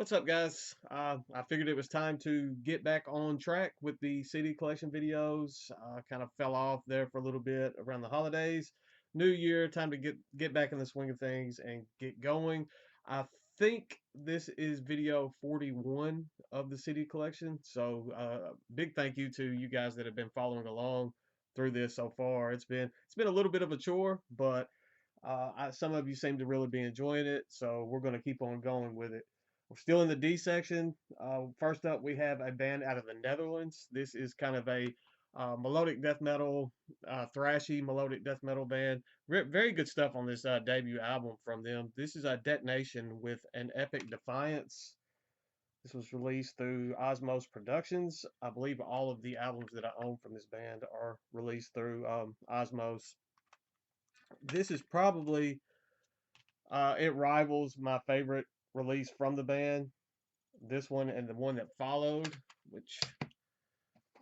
What's up, guys? I figured it was time to get back on track with the CD collection videos. Kind of fell off there for a little bit around the holidays. New year, time to get back in the swing of things and get going. I think this is video 41 of the CD collection. So, big thank you to you guys that have been following along through this so far. It's been a little bit of a chore, but some of you seem to really be enjoying it. So we're going to keep on going with it. We're still in the D section. First up, we have a band out of the Netherlands. This is kind of a melodic death metal, thrashy melodic death metal band. Very good stuff on this debut album from them. This is a Detonation with an Epic Defiance. This was released through Osmos Productions. I believe all of the albums that I own from this band are released through Osmos. This is probably it rivals my favorite release from the band. This one and the one that followed, which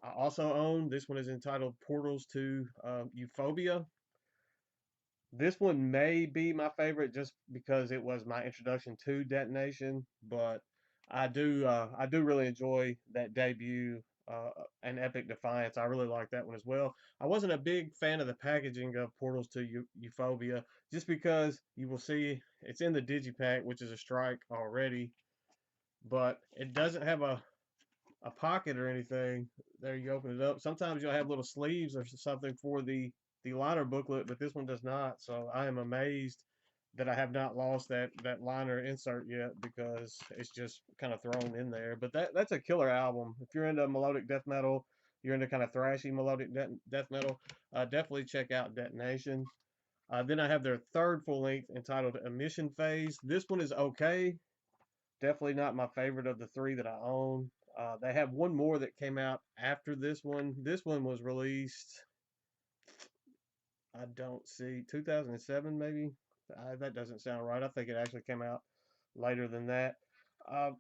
I also own. This one is entitled Portals to Euphoria. This one may be my favorite just because it was my introduction to Detonation, but I do really enjoy that debut and Epic Defiance. I really like that one as well. I wasn't a big fan of the packaging of Portals to Euphoria just because you will see it's in the digipack, which is a strike already, but it doesn't have a pocket or anything. There you open it up. Sometimes you'll have little sleeves or something for the liner booklet, but this one does not. So I am amazed that I have not lost that liner insert yet because it's just kind of thrown in there. But that's a killer album. If you're into melodic death metal, you're into kind of thrashy melodic death metal, definitely check out Detonation. Then I have their third full length entitled Emission Phase. This one is okay. Definitely not my favorite of the three that I own. They have one more that came out after this one. This one was released, I don't see, 2007 maybe. That doesn't sound right. I think it actually came out later than that. Uh,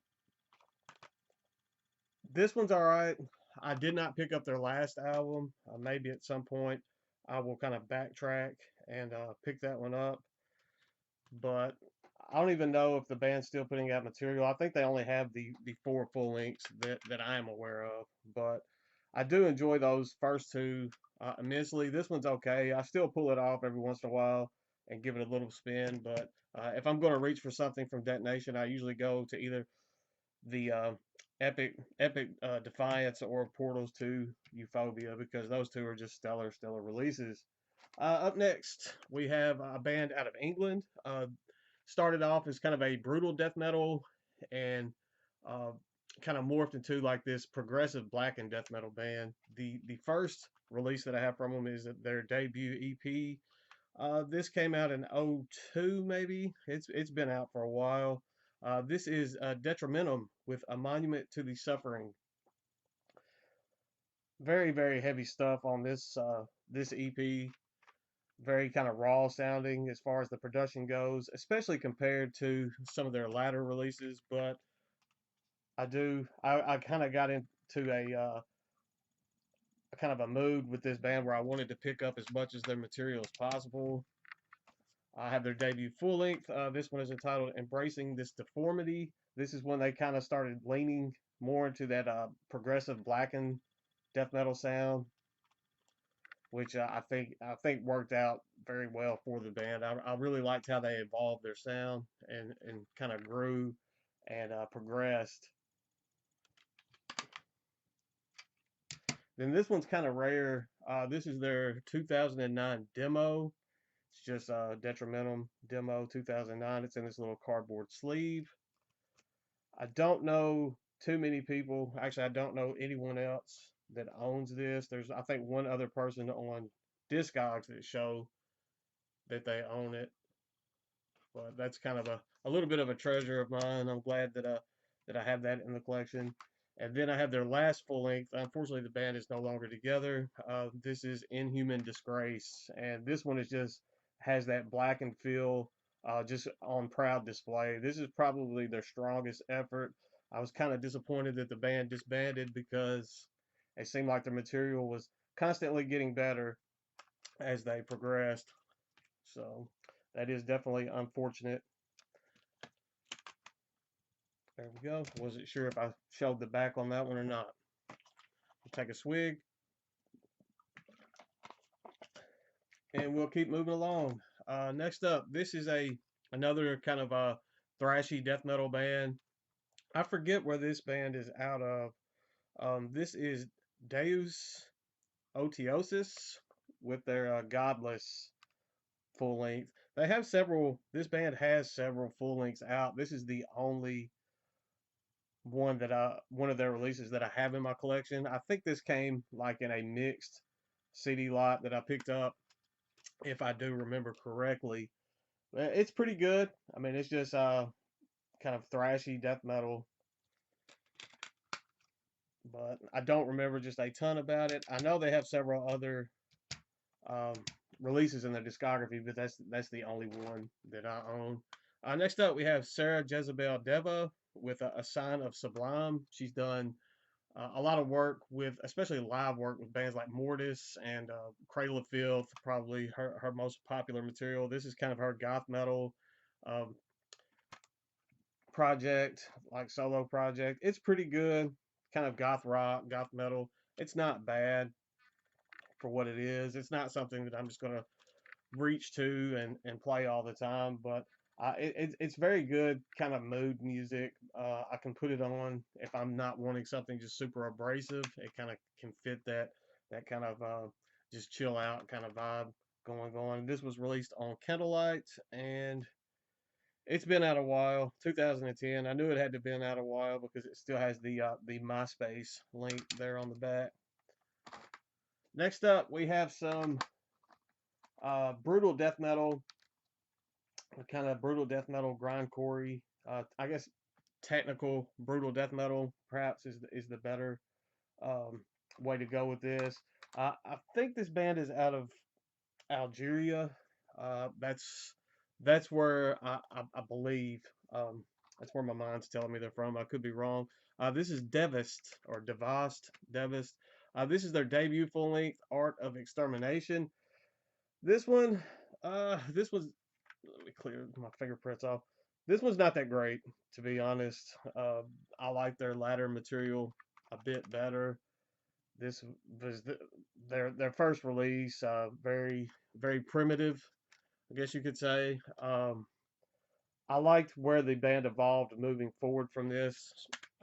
this one's all right. I did not pick up their last album. Maybe at some point I will kind of backtrack and pick that one up. But I don't even know if the band's still putting out material. I think they only have the four full lengths that I am aware of. But I do enjoy those first two immensely. This one's okay. I still pull it off every once in a while and give it a little spin. But if I'm going to reach for something from Detonation, I usually go to either the Epic Defiance or Portals to Euphoria because those two are just stellar releases. Up next, we have a band out of England. Started off as kind of a brutal death metal and uh, kind of morphed into like this progressive black and death metal band. The first release that I have from them is their debut EP. This came out in '02 maybe. It's been out for a while. This is Detrimentum with A Monument to the Suffering. Very heavy stuff on this EP. Very kind of raw sounding as far as the production goes, especially compared to some of their latter releases. But I kind of got into a kind of a mood with this band where I wanted to pick up as much as their material as possible. I have their debut full length. This one is entitled Embracing This Deformity. This is when they kind of started leaning more into that progressive blackened death metal sound, which I think worked out very well for the band. I really liked how they evolved their sound and kind of grew and progressed. Then this one's kind of rare. This is their 2009 demo. It's just Detrimentum demo 2009. It's in this little cardboard sleeve. I don't know too many people. Actually, I don't know anyone else that owns this. There's, I think, one other person on Discogs that show that they own it. But that's kind of a little bit of a treasure of mine. I'm glad that I have that in the collection. And then I have their last full length. Unfortunately, the band is no longer together. This is Inhuman Disgrace, and this one is just has that blackened feel, just on proud display. This is probably their strongest effort. I was kind of disappointed that the band disbanded because it seemed like their material was constantly getting better as they progressed. So that is definitely unfortunate. There we go. Wasn't sure if I showed the back on that one or not. We'll take a swig and we'll keep moving along. Next up, this is another kind of a thrashy death metal band. I forget where this band is out of. This is Deus Otiosis with their Godless full length. They have several. This band has several full lengths out. This is the only one of their releases that I have in my collection. I think this came like in a mixed CD lot that I picked up, if I do remember correctly. It's pretty good. I mean, it's just kind of thrashy death metal, but I don't remember just a ton about it. I know they have several other um, releases in their discography, but that's the only one that I own. Next up, we have Sarah Jezebel Deva with a Sign of Sublime. She's done a lot of work with, especially live work with bands like Mortis and Cradle of Filth, probably her most popular material. This is kind of her goth metal um, project, like solo project. It's pretty good, kind of goth rock, goth metal. It's not bad for what it is. It's not something that I'm just gonna reach to and play all the time, but it's very good kind of mood music. I can put it on if I'm not wanting something just super abrasive. It kind of can fit that kind of just chill out kind of vibe going on. This was released on Candlelight, and it's been out a while. 2010. I knew it had to have been out a while because it still has the MySpace link there on the back. Next up, we have some brutal death metal, kind of brutal death metal, grindcore. I guess technical brutal death metal perhaps is the better um, way to go with this. I think this band is out of Algeria. That's where I believe. That's where my mind's telling me they're from. I could be wrong. This is Devast or Devast. Devast. This is their debut full length, Art of Extermination. This one, this was, let me clear my fingerprints off. This one's not that great, to be honest. I like their latter material a bit better. This was their first release, very primitive, I guess you could say. I liked where the band evolved moving forward from this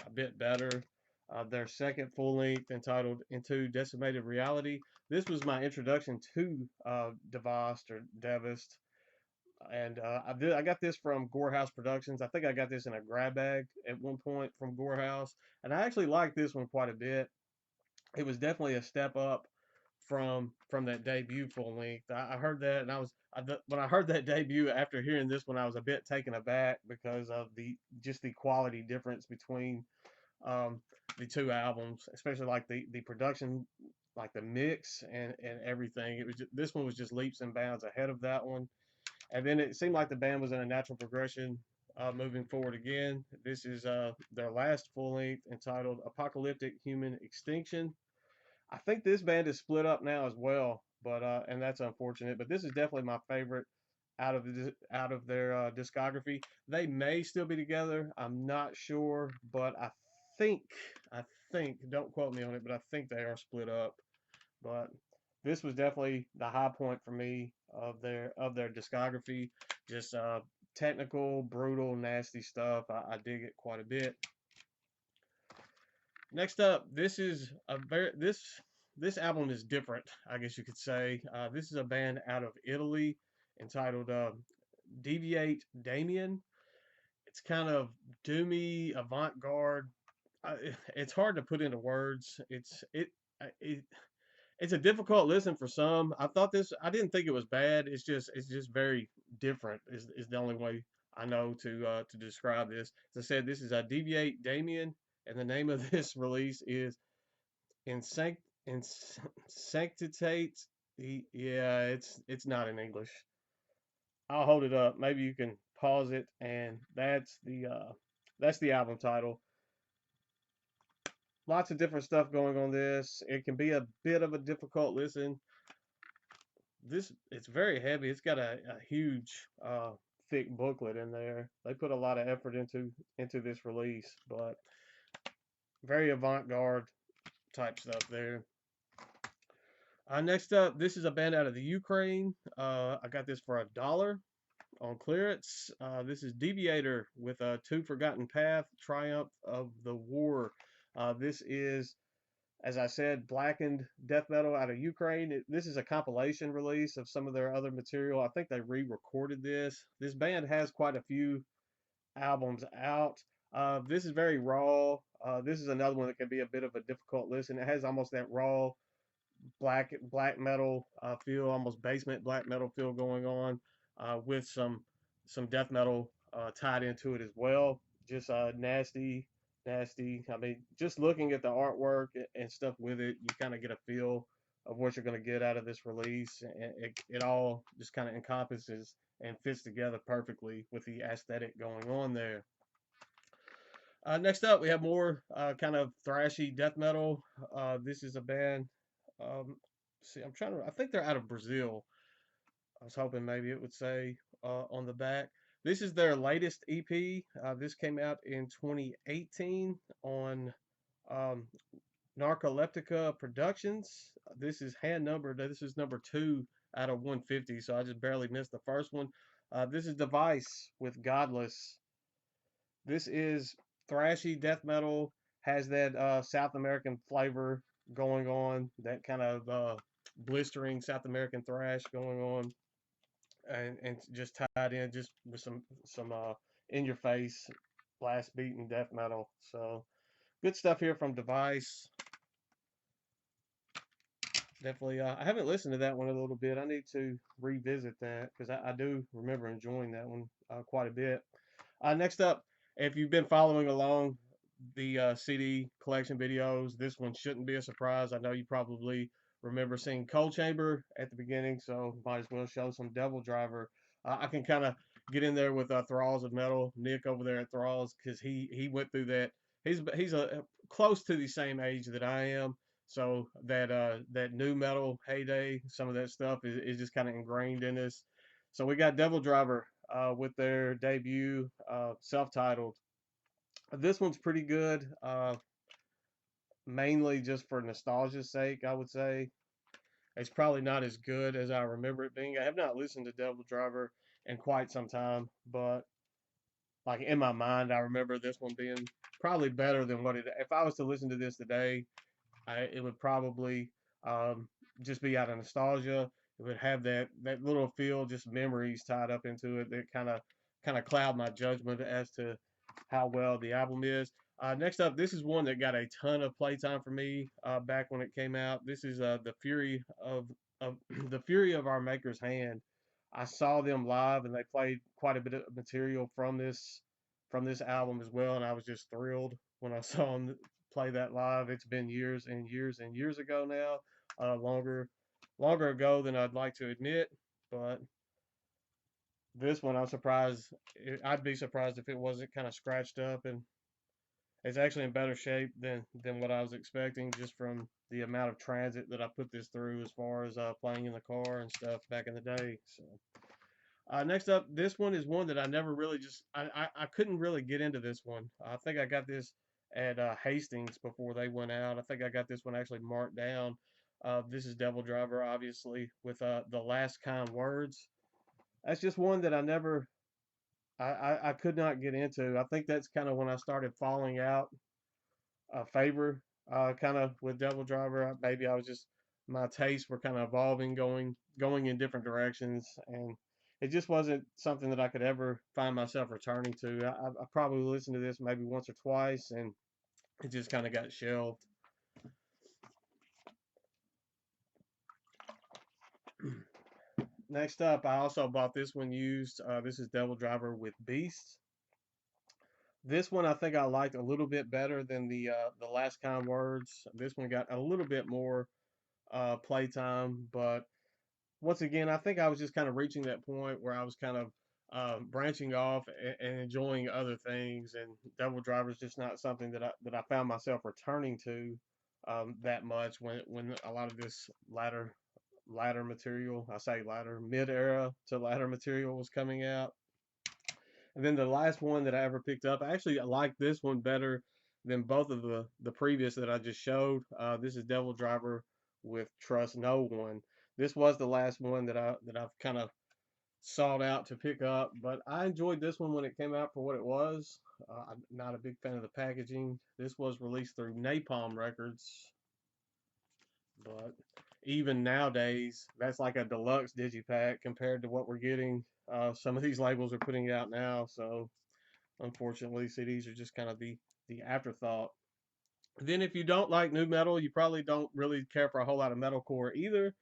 a bit better. Their second full length entitled Into Decimated Reality. This was my introduction to Devast or Devast. And I got this from Gorehouse Productions. I think I got this in a grab bag at one point from Gorehouse. And I actually liked this one quite a bit. It was definitely a step up from that debut full length. I heard that, and when I heard that debut after hearing this one, I was a bit taken aback because of the quality difference between um, the two albums, especially like the production, like the mix and everything. This one was just leaps and bounds ahead of that one, and then it seemed like the band was in a natural progression. Moving forward again, this is their last full length entitled Apocalyptic Human Extinction. I think this band is split up now as well, but and that's unfortunate. But this is definitely my favorite out of their discography. They may still be together. I'm not sure, but think I think don't quote me on it, but I think they are split up. But this was definitely the high point for me of their discography. Just technical, brutal, nasty stuff. I dig it quite a bit. Next up, this is a very this album is different, I guess you could say. This is a band out of Italy entitled Deviate Damien. It's kind of doomy, avant-garde. It's hard to put into words. It it's a difficult listen for some. I didn't think it was bad. It's just very different. Is the only way I know to describe this. As I said, this is a Deviate Damien, and the name of this release is Insect Insectitate. Yeah, it's not in English. I'll hold it up. Maybe you can pause it, and that's the album title. Lots of different stuff going on this. It can be a bit of a difficult listen. It's very heavy. It's got a huge thick booklet in there. They put a lot of effort into this release, but very avant-garde type stuff there. Next up, this is a band out of the Ukraine. I got this for $1 on clearance. This is Deviator with Two Forgotten Path, Triumph of the War. This is, as I said, blackened death metal out of Ukraine. This is a compilation release of some of their other material. I think they re-recorded this. This band has quite a few albums out. This is very raw. This is another one that can be a bit of a difficult listen. It has almost that raw black metal feel, almost basement black metal feel going on, with some death metal tied into it as well. Just nasty. I mean, just looking at the artwork and stuff with it, you kind of get a feel of what you're going to get out of this release, and it all just kind of encompasses and fits together perfectly with the aesthetic going on there. Next up, we have more kind of thrashy death metal. This is a band. See, I think they're out of Brazil. I was hoping maybe it would say on the back. This is their latest EP. This came out in 2018 on um, Narcoleptica Productions. This is hand numbered. This is number 2 out of 150, so I just barely missed the first one. This is Device with Godless. This is thrashy death metal, has that South American flavor going on, that kind of blistering South American thrash going on, and just tied in just with some in your face blast beating death metal. So good stuff here from Device. Definitely, I haven't listened to that one a little bit. I need to revisit that because I do remember enjoying that one quite a bit. Next up, if you've been following along the CD collection videos, this one shouldn't be a surprise. I know you probably remember seeing Cold Chamber at the beginning, so might as well show some doubledriver. I can kind of get in there with Thralls of Metal, Nick over there at Thralls, because he went through that. He's a close to the same age that I am, so that new metal heyday, some of that stuff is just kind of ingrained in us. So we got doubledriver with their debut self-titled. This one's pretty good, mainly just for nostalgia's sake, I would say. It's probably not as good as I remember it being. I have not listened to doubledriver in quite some time, but like in my mind, I remember this one being probably better than what it. If I was to listen to this today, it would probably just be out of nostalgia. It would have that little feel, just memories tied up into it that kind of cloud my judgment as to how well the album is. Next up, this is one that got a ton of playtime for me back when it came out. This is the Fury of the Fury of Our Maker's Hand. I saw them live, and they played quite a bit of material from this album as well, and I was just thrilled when I saw them play that live. It's been years and years and years ago now, longer ago than I'd like to admit, but this one I'm surprised. I'd be surprised if it wasn't kind of scratched up, and it's actually in better shape than what I was expecting, just from the amount of transit that I put this through as far as playing in the car and stuff back in the day. So next up, this one is one that I never really I couldn't really get into this one. I think I got this at Hastings before they went out. I think I got this one actually marked down. This is doubledriver, obviously, with the last kind words. That's just one that I never I could not get into. I think that's kind of when I started falling out favor, kind of with doubledriver. Maybe I was just my tastes were kind of evolving, going in different directions, and it just wasn't something that I could ever find myself returning to. I probably listened to this maybe once or twice, and it just kind of got shelved. Next up, I also bought this one used. This is doubledriver with Beast. This one I think I liked a little bit better than the last kind words. This one got a little bit more playtime, but once again, I think I was just kind of reaching that point where I was kind of branching off and enjoying other things, and doubledriver is just not something that I found myself returning to that much when a lot of this latter material, I say latter, mid era to latter material was coming out. And then the last one that I ever picked up, I like this one better than both of the previous that I just showed. This is Devil Driver with Trust No One. This was the last one that I've kind of sought out to pick up, but I enjoyed this one when it came out for what it was. I'm not a big fan of the packaging. This was released through Napalm Records, but even nowadays, that's like a deluxe digipack compared to what we're getting. Some of these labels are putting out now, so unfortunately, CDs are just kind of the afterthought. Then, if you don't like new metal, you probably don't really care for a whole lot of metalcore either.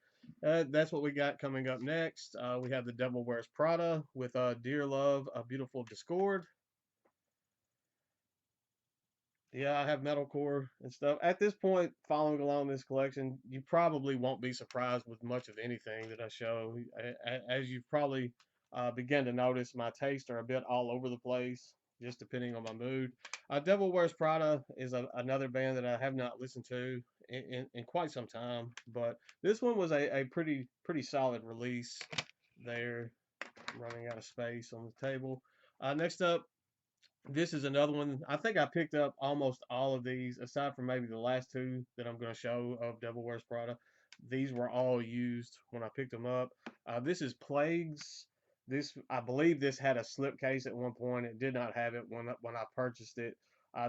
That's what we got coming up next. We have the Devil Wears Prada with Dear Love, A Beautiful Discord. Yeah, I have metalcore and stuff. At this point, following along this collection, you probably won't be surprised with much of anything that I show. As you've probably begun to notice, my tastes are a bit all over the place, just depending on my mood. Devil Wears Prada is another band that I have not listened to in quite some time, but this one was a pretty solid release there. Running out of space on the table. Next up, this is another one. I think I picked up almost all of these, aside from maybe the last two that I'm going to show of Devil Wears Prada. These were all used when I picked them up. This is Plagues. This, I believe, this had a slipcase at one point. It did not have it when I purchased it.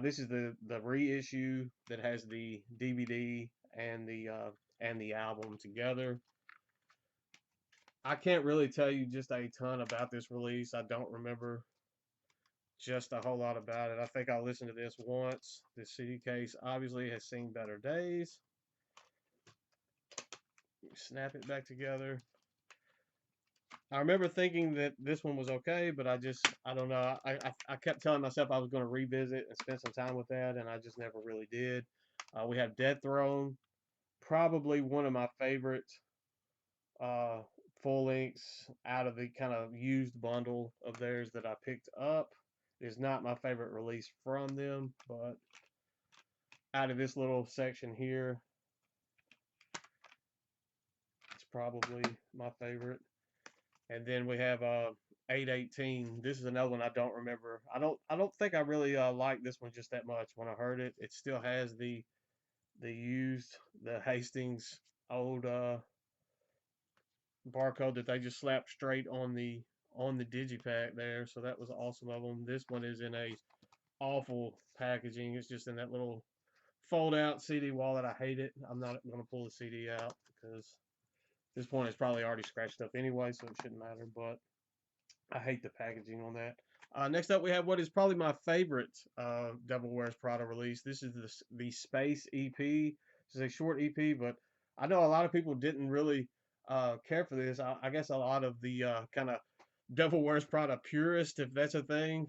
This is the reissue that has the DVD and the album together. I can't really tell you just a ton about this release. I don't remember just a whole lot about it. I think I listened to this once. This CD case obviously has seen better days. Snap it back together. I remember thinking that this one was okay, but I don't know. I kept telling myself I was going to revisit and spend some time with that, and I just never really did. We have Dead Throne, probably one of my favorite uh, full lengths out of the kind of used bundle of theirs that I picked up. It is not my favorite release from them, but out of this little section here, it's probably my favorite. And then we have 818. This is another one I don't remember. I don't think I really like this one just that much. When I heard it, it still has the Hastings old barcode that they just slapped straight on the digipack there. So that was awesome of them. This one is in a awful packaging. It's just in that little fold out CD wallet. I hate it. I'm not going to pull the CD out because this point is probably already scratched up anyway, so it shouldn't matter. But I hate the packaging on that. Next up, we have what is probably my favorite Devil Wears Prada release. This is the Space EP. This is a short EP, but I know a lot of people didn't really care for this. I guess a lot of the kind of Devil Wears Prada purist, if that's a thing,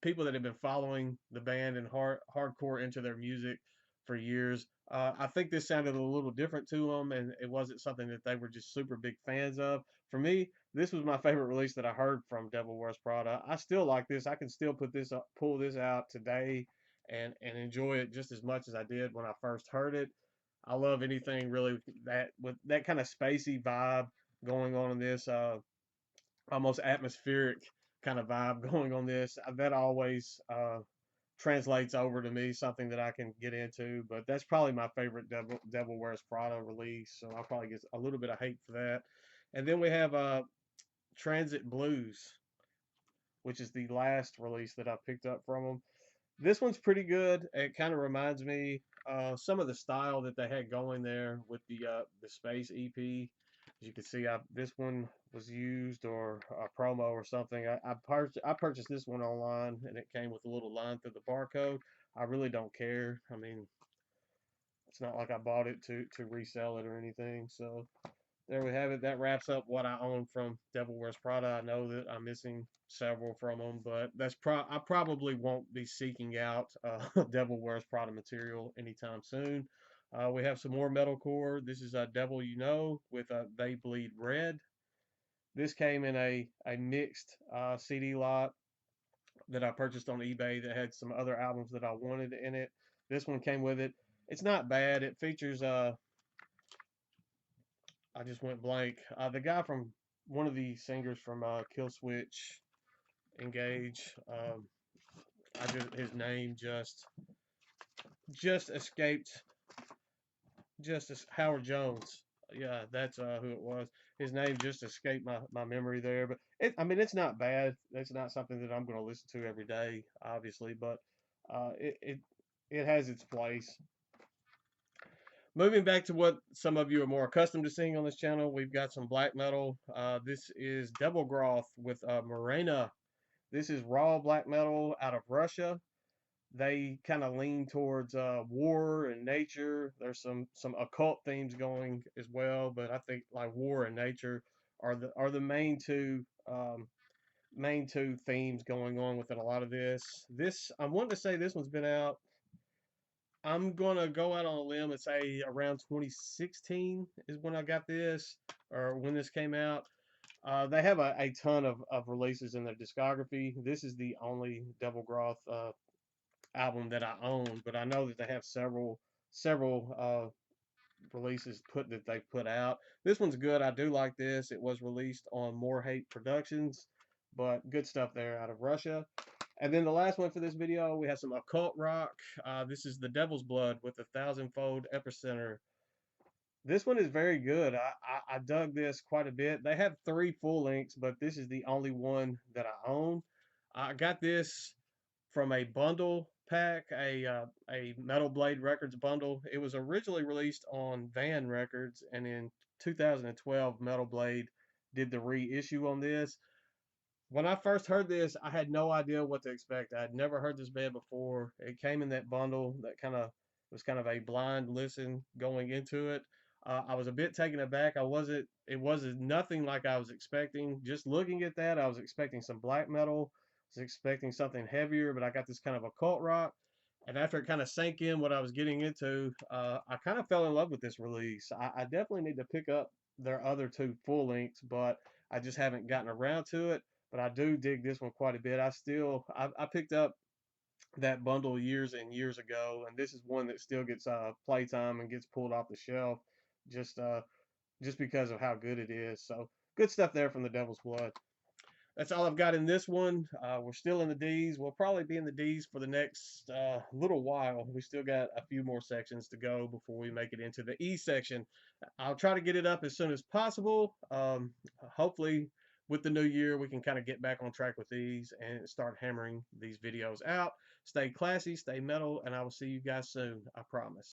people that have been following the band and hardcore into their music for years. I think this sounded a little different to them, and it wasn't something that they were just super big fans of. For me, this was my favorite release that I heard from Devil Wears Prada. I still like this. I can still pull this out today, and enjoy it just as much as I did when I first heard it. I love anything really that with that kind of spacey vibe going on in this. Almost atmospheric kind of vibe going on this. That always translates over to me, something that I can get into. But that's probably my favorite Devil Wears Prada release. So I'll probably get a little bit of hate for that. And then we have Transit Blues, which is the last release that I picked up from them. This one's pretty good. It kind of reminds me some of the style that they had going there with the Space EP. As you can see, this one was used or a promo or something. I purchased this one online, and it came with a little line through the barcode. I really don't care. I mean, it's not like I bought it to resell it or anything. So there we have it. That wraps up what I own from Devil Wears Prada. I know that I'm missing several from them, but I probably won't be seeking out Devil Wears Prada material anytime soon. We have some more metalcore. This is Devil You Know with They Bleed Red. This came in a mixed CD lot that I purchased on eBay that had some other albums that I wanted in it. This one came with it. It's not bad. It features I just went blank. The guy from one of the singers from Kill Switch engage. His name just escaped. Just as Howard Jones. Yeah, that's who it was. His name just escaped my memory there, but I mean, it's not bad. It's not something that I'm going to listen to every day, obviously, but it has its place. Moving back to what some of you are more accustomed to seeing on this channel, we've got some black metal. This is Devil Groth with Morena. This is raw black metal out of Russia. They kind of lean towards war and nature. There's some occult themes going as well, but I think like war and nature are the main two themes going on within a lot of this. This I'm wanting to say this one's been out. I'm gonna go out on a limb and say around 2016 is when I got this, or when this came out. They have a ton of releases in their discography. This is the only Devil Groth album that I own, but I know that they have several releases that they've put out. This one's good. I do like this. It was released on More Hate Productions, but good stuff there out of Russia. And then the last one for this video, we have some occult rock. This is The Devil's Blood with a Thousandfold Epicenter. This one is very good. I dug this quite a bit. They have 3 full lengths, but this is the only one that I own. I got this from a bundle pack, a Metal Blade Records bundle. It was originally released on Van Records, and in 2012, Metal Blade did the reissue on this. When I first heard this, I had no idea what to expect. I had never heard this band before. It came in that bundle that was kind of a blind listen going into it. I was a bit taken aback. It wasn't nothing like I was expecting. Just looking at that, I was expecting some black metal. I was expecting something heavier, but I got this kind of occult rock. And after it kind of sank in what I was getting into, I kind of fell in love with this release. I definitely need to pick up their other 2 full lengths, but I just haven't gotten around to it. But I do dig this one quite a bit. I picked up that bundle years and years ago, and this is one that still gets playtime and gets pulled off the shelf just uh, just because of how good it is. So good stuff there from the Devil's Blood. That's all I've got in this one. We're still in the D's. We'll probably be in the D's for the next little while. We still got a few more sections to go before we make it into the E section. I'll try to get it up as soon as possible. Hopefully, with the new year, we can kind of get back on track with these and start hammering these videos out. Stay classy, stay metal, and I will see you guys soon. I promise.